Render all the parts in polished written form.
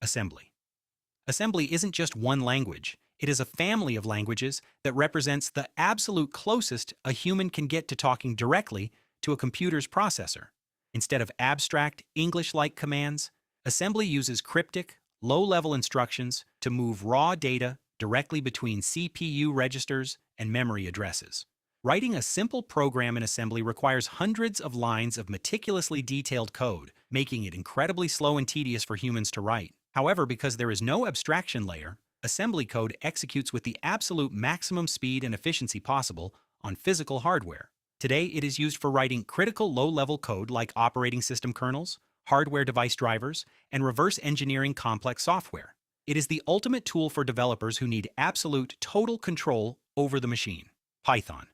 Assembly. Assembly isn't just one language. It is a family of languages that represents the absolute closest a human can get to talking directly to a computer's processor. Instead of abstract, English-like commands, assembly uses cryptic, low-level instructions to move raw data directly between CPU registers and memory addresses. Writing a simple program in assembly requires hundreds of lines of meticulously detailed code, making it incredibly slow and tedious for humans to write. However, because there is no abstraction layer, assembly code executes with the absolute maximum speed and efficiency possible on physical hardware. Today, it is used for writing critical low-level code like operating system kernels, hardware device drivers, and reverse engineering complex software. It is the ultimate tool for developers who need absolute total control over the machine. Python.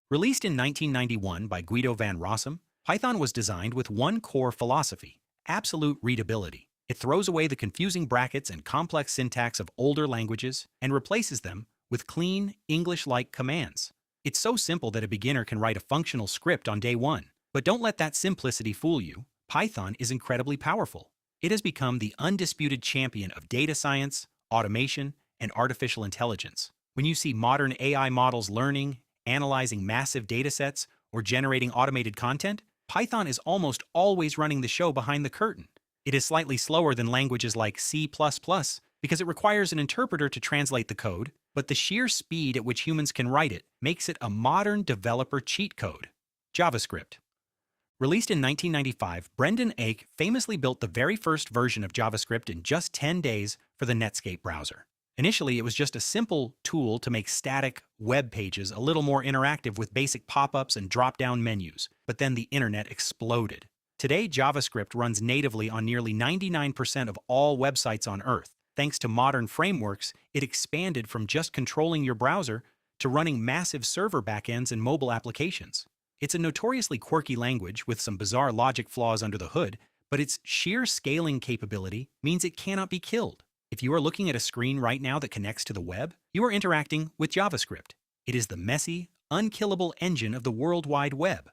Released in 1991 by Guido van Rossum, Python was designed with one core philosophy: absolute readability. It throws away the confusing brackets and complex syntax of older languages and replaces them with clean, English-like commands. It's so simple that a beginner can write a functional script on day one. But don't let that simplicity fool you. Python is incredibly powerful. It has become the undisputed champion of data science, automation, and artificial intelligence. When you see modern AI models learning, analyzing massive datasets, or generating automated content, Python is almost always running the show behind the curtain. It is slightly slower than languages like C++ because it requires an interpreter to translate the code, but the sheer speed at which humans can write it makes it a modern developer cheat code. JavaScript. Released in 1995, Brendan Eich famously built the very first version of JavaScript in just 10 days for the Netscape browser. Initially, it was just a simple tool to make static web pages a little more interactive with basic pop-ups and drop-down menus, but then the internet exploded. Today, JavaScript runs natively on nearly 99% of all websites on Earth. Thanks to modern frameworks, it expanded from just controlling your browser to running massive server backends and mobile applications. It's a notoriously quirky language with some bizarre logic flaws under the hood, but its sheer scaling capability means it cannot be killed. If you are looking at a screen right now that connects to the web, you are interacting with JavaScript. It is the messy, unkillable engine of the World Wide Web.